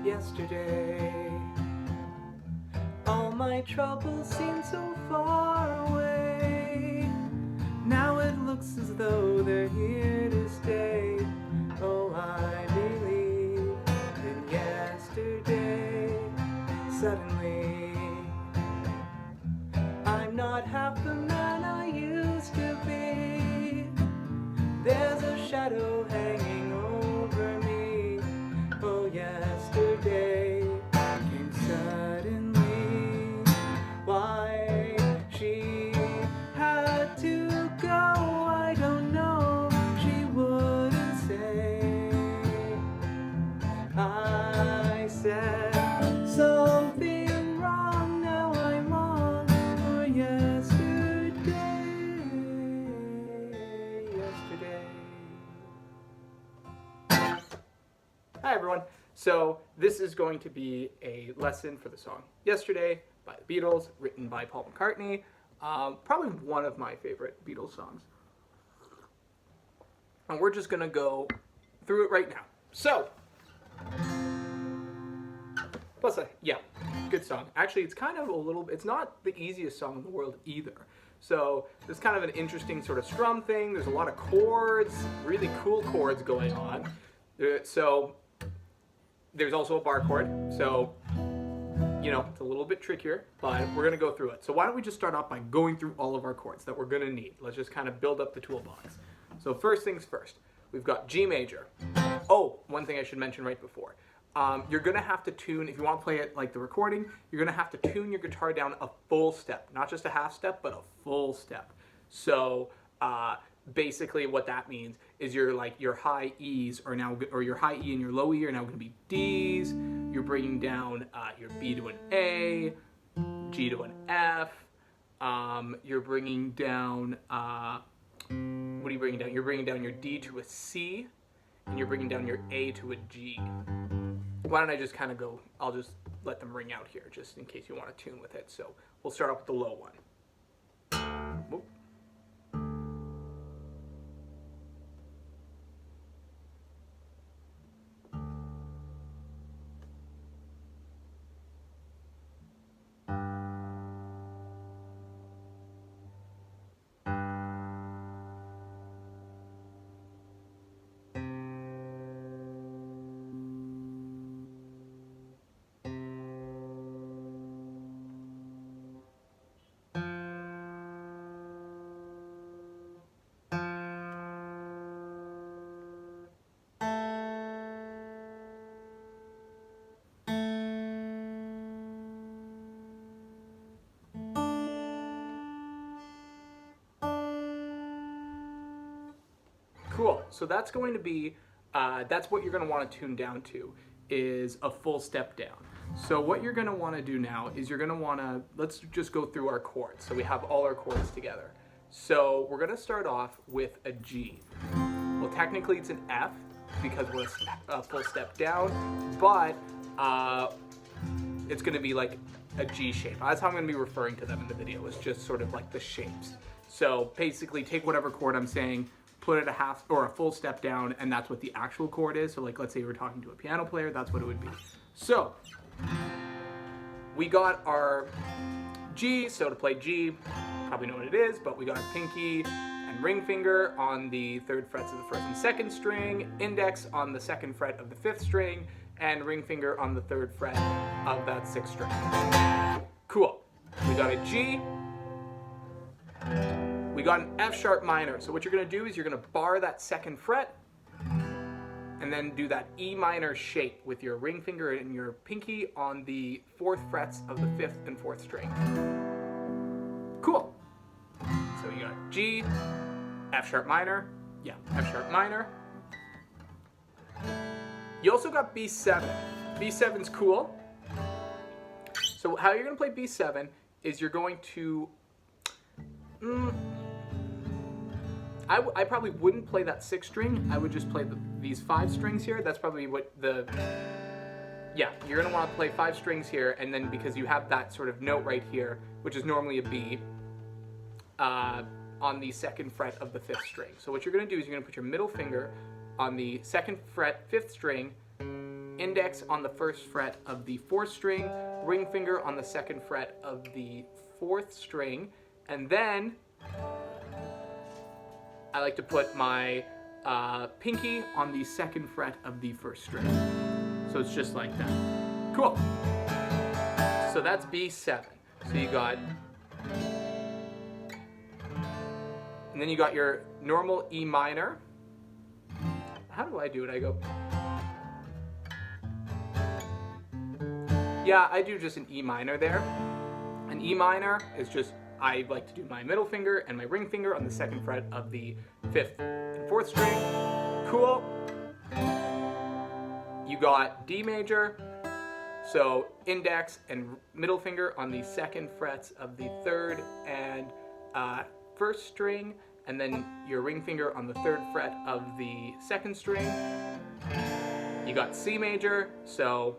yesterday. All my troubles seem so far away. Now it looks as though they're here to stay. Oh, I believe in yesterday. Suddenly, I'm not half the man I used to be. There's a shadow hanging over me. Oh, yesterday came suddenly. Why she had to go, I don't know. She wouldn't say. I said something wrong, now I'm on for yesterday. Hi everyone. So this is going to be a lesson for the song Yesterday by the Beatles, written by Paul McCartney. Probably one of my favorite Beatles songs. And we're just going to go through it right now. So, yeah, good song. Actually, it's kind of it's not the easiest song in the world either. So there's kind of an interesting sort of strum thing. There's a lot of chords, really cool chords going on. So there's also a bar chord. So, you know, it's a little bit trickier, but we're going to go through it. So why don't we just start off by going through all of our chords that we're going to need. Let's just kind of build up the toolbox. So first things first, we've got G major. Oh, one thing I should mention right before. You're going to have to tune, if you want to play it like the recording, you're going to have to tune your guitar down a full step. Not just a half step, but a full step. So basically what that means is your high E's are now, or your high E and your low E are now going to be D's. You're bringing down your B to an A, G to an F. You're bringing down, what are you bringing down? You're bringing down your D to a C, and you're bringing down your A to a G. Why don't I just kind of go, I'll just let them ring out here, just in case you want to tune with it. So we'll start off with the low one. Whoop. Cool. So that's going to be, that's what you're going to want to tune down to, is a full step down. So what you're going to want to do now is you're going to want to, let's just go through our chords. So we have all our chords together. So we're going to start off with a G. Well, technically it's an F because we're a full step down, but it's going to be like a G shape. That's how I'm going to be referring to them in the video. It's just sort of like the shapes. So basically take whatever chord I'm saying, put it a half or a full step down, and that's what the actual chord is. So like, let's say we're talking to a piano player, that's what it would be. So we got our G. So to play G, probably know what it is, but we got our pinky and ring finger on the 3rd frets of the 1st and 2nd string, index on the 2nd fret of the 5th string, and ring finger on the 3rd fret of that 6th string. Cool. We got a G. We got an F sharp minor. So what you're going to do is you're going to bar that 2nd fret and then do that E minor shape with your ring finger and your pinky on the 4th frets of the 5th and 4th string. Cool. So you got G, F sharp minor, F sharp minor. You also got B7. B7's cool. So how you're going to play B7 is you're going to, I probably wouldn't play that 6th string. I would just play these 5 strings here. That's probably what you're going to want to play 5 strings here, and then because you have that sort of note right here, which is normally a B, on the 2nd fret of the 5th string. So what you're going to do is you're going to put your middle finger on the 2nd fret, 5th string, index on the first fret of the 4th string, ring finger on the 2nd fret of the 4th string, and then I like to put my pinky on the 2nd fret of the 1st string. So it's just like that. Cool. So that's B7. So you got, and then you got your normal E minor. How do I do it? I go, yeah, I do just an E minor there. An E minor is just, I like to do my middle finger and my ring finger on the 2nd fret of the 5th and 4th string. Cool. You got D major, so index and middle finger on the 2nd frets of the 3rd and 1st string, and then your ring finger on the 3rd fret of the 2nd string. You got C major, so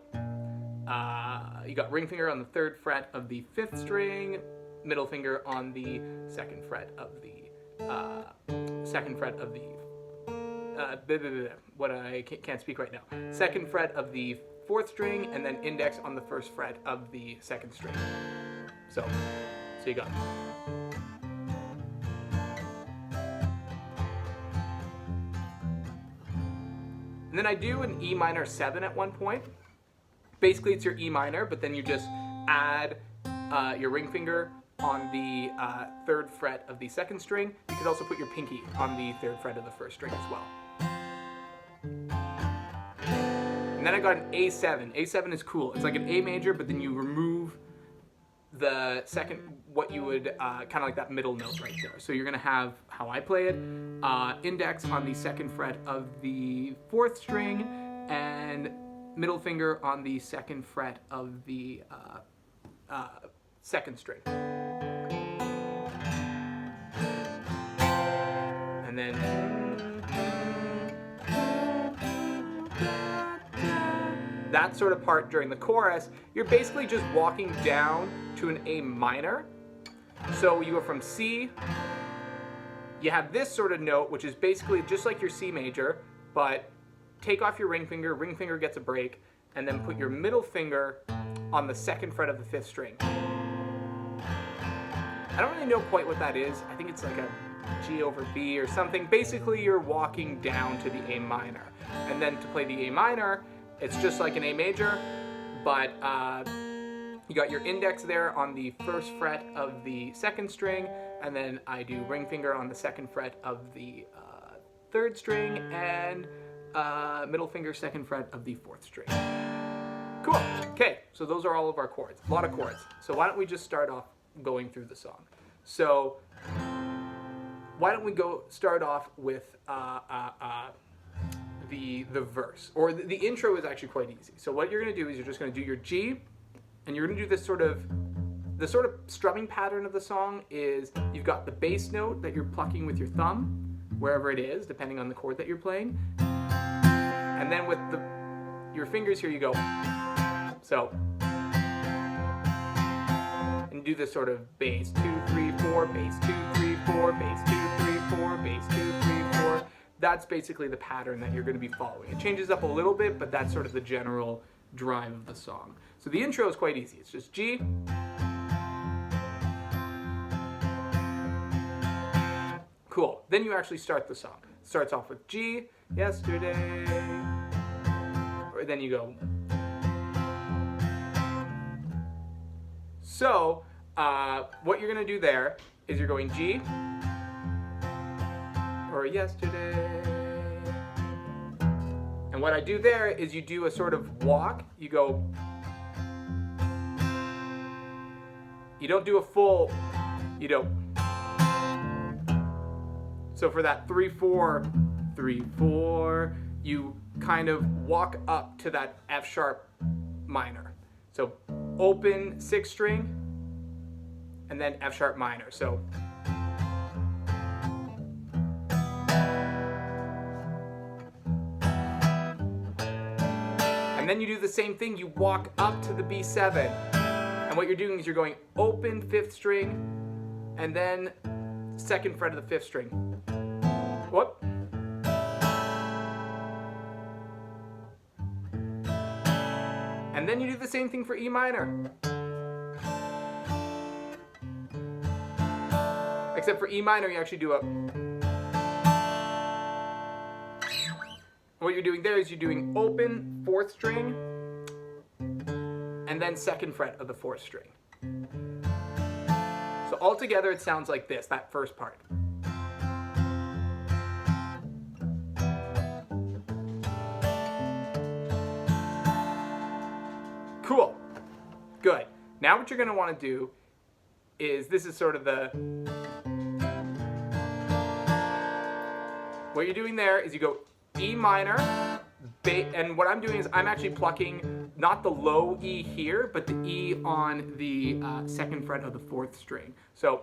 you got ring finger on the 3rd fret of the 5th string, middle finger on the 2nd fret of the 2nd fret of the what I can't speak right now. 2nd fret of the 4th string, and then index on the 1st fret of the 2nd string. So you got. And then I do an E minor 7 at one point. Basically, it's your E minor, but then you just add your ring finger on the 3rd fret of the 2nd string. You could also put your pinky on the 3rd fret of the 1st string as well. And then I got an A7. A7 is cool. It's like an A major, but then you remove the second, what you would, kind of like that middle note right there. So you're going to have, how I play it, index on the 2nd fret of the 4th string, and middle finger on the 2nd fret of the 2nd string. And then that sort of part during the chorus, you're basically just walking down to an A minor. So you go from C, you have this sort of note, which is basically just like your C major, but take off your ring finger gets a break, and then put your middle finger on the 2nd fret of the 5th string. I don't really know quite what that is. I think it's like a G over B or something. Basically, you're walking down to the A minor. And then to play the A minor, it's just like an A major, but you got your index there on the 1st fret of the 2nd string, and then I do ring finger on the 2nd fret of the 3rd string, and middle finger 2nd fret of the 4th string. Cool. Okay, so those are all of our chords. A lot of chords. So why don't we just start off going through the song? So why don't we start off with the verse, or the intro is actually quite easy. So what you're going to do is you're just going to do your G, and you're going to do the sort of strumming pattern of the song is you've got the bass note that you're plucking with your thumb, wherever it is, depending on the chord that you're playing, and then with your fingers here you go. So, and do this sort of bass 2 3 4, bass 2 3 4, bass 2 3 4, bass 2 3 4. That's basically the pattern that you're going to be following. It changes up a little bit, but that's sort of the general drive of the song. So the intro is quite easy. It's just G, cool. Then you actually start the song. It starts off with G, yesterday, or then you go. So what you're going to do there is you're going G, or yesterday. And what I do there is you do a sort of walk. You go, you don't do a full, you don't. So for that 3 4, 3 4, you kind of walk up to that F sharp minor. So open 6th string, and then F sharp minor. So and then you do the same thing, you walk up to the B7. And what you're doing is you're going open 5th string, and then 2nd fret of the 5th string. Whoop. And then you do the same thing for E minor. Except for E minor, you actually do a... What you're doing there is you're doing open 4th string and then 2nd fret of the 4th string. So altogether it sounds like this, that first part. Cool. Good. Now what you're going to want to do is, this is sort of the... What you're doing there is you go E minor, and what I'm doing is I'm actually plucking not the low E here, but the E on the 2nd fret of the 4th string. So,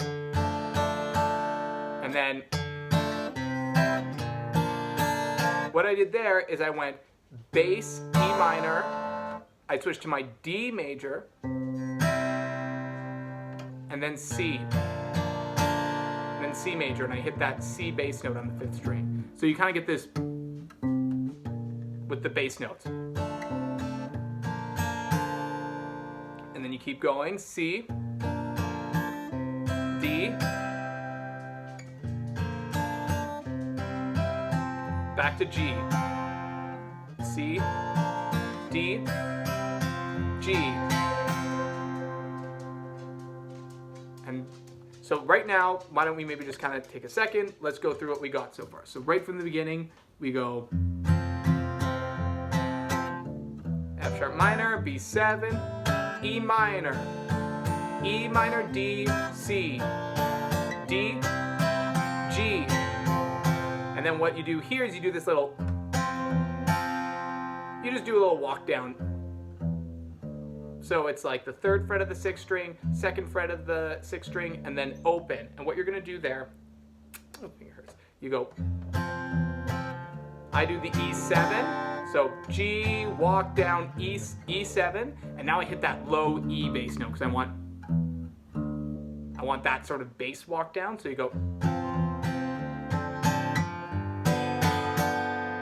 and then what I did there is I went bass, E minor, I switched to my D major, and then C, and then C major, and I hit that C bass note on the 5th string. So you kind of get this with the bass notes. And then you keep going, C, D, back to G, C, D, G. And so right now, why don't we maybe just kind of take a second, let's go through what we got so far. So right from the beginning, we go F sharp minor, B7, E minor, D, C, D, G. And then what you do here is you do this little, you just do a little walk down. So it's like the 3rd fret of the 6th string, 2nd fret of the 6th string, and then open. And what you're going to do there, oh, finger hurts. You go, I do the E7, so G, walk down, E7, and now I hit that low E bass note because I want that sort of bass walk down. So you go,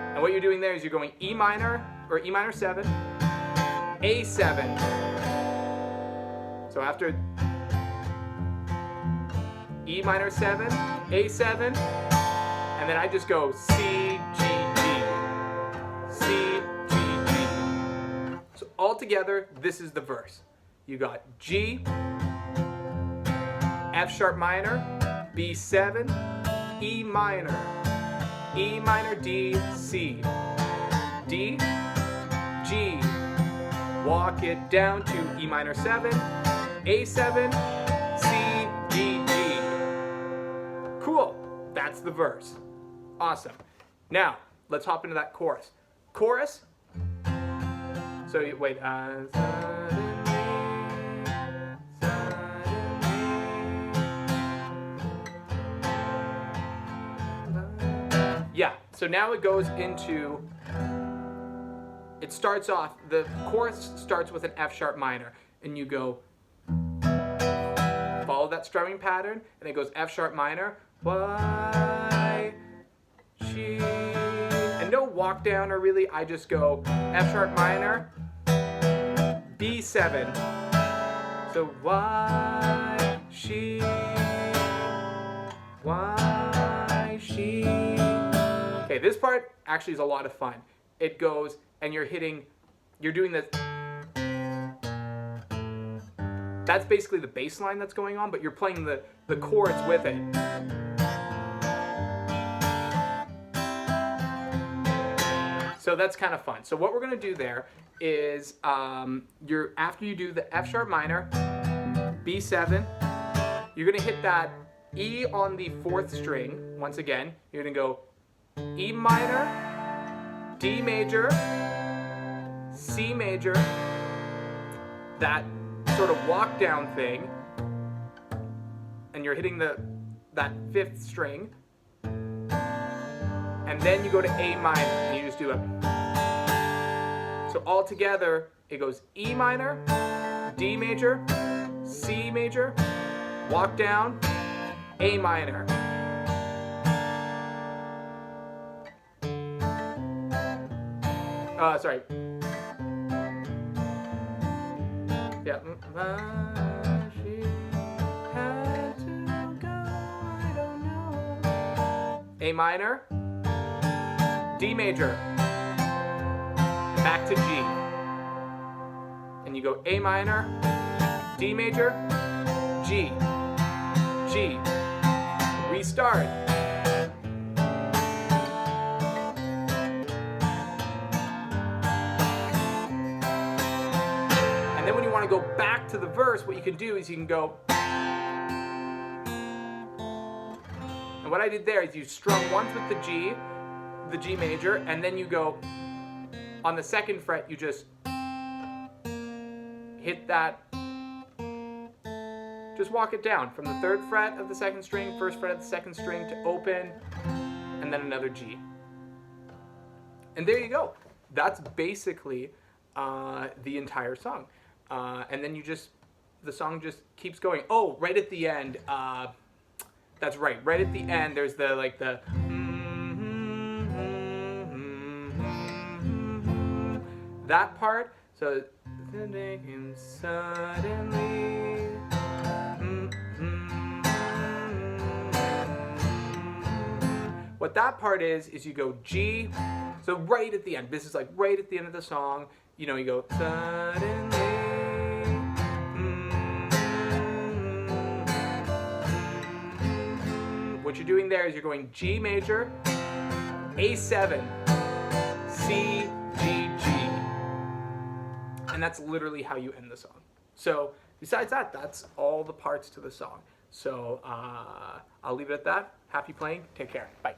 and what you're doing there is you're going E minor, or E minor 7, A7. So after E minor 7, A7, and then I just go C, G, G, C, G, G. So all together, this is the verse. You got G, F sharp minor, B7, E minor, D, C, D, G. Walk it down to E minor 7, A7, C, D, G. Cool. That's the verse. Awesome. Now, let's hop into that chorus. Chorus. So, wait. Yeah, so now it goes into... It starts off, the chorus starts with an F sharp minor, and you go, follow that strumming pattern, and it goes F sharp minor, why, she, and no walk down or really, I just go F sharp minor, B7, so why, she, okay, this part actually is a lot of fun. It goes, and you're doing this. That's basically the bass line that's going on, but you're playing the chords with it. So that's kind of fun. So what we're going to do there is, after you do the F sharp minor, B7, you're going to hit that E on the 4th string. Once again, you're going to go E minor, D major, C major, that sort of walk down thing, and you're hitting that 5th string, and then you go to A minor, and you just do a, so all together, it goes E minor, D major, C major, walk down, A minor. Yeah. She had to go, I don't know. A minor, D major, back to G. And you go A minor, D major, G, G, restart. And then when you want to go back to the verse, what you can do is you can go. And what I did there is you strum once with the G major, and then you go on the second fret, you just hit that, just walk it down from the third fret of the second string, first fret of the second string to open, and then another G. And there you go. That's basically the entire song. And then the song just keeps going. Oh, right at the end, that's right. Right at the end, there's the that part. So suddenly. What that part is you go G. So right at the end. This is like right at the end of the song. You know, you go suddenly. What you're doing there is you're going G major, A7, C, G, G. And that's literally how you end the song. So besides that, that's all the parts to the song. So I'll leave it at that. Happy playing. Take care. Bye.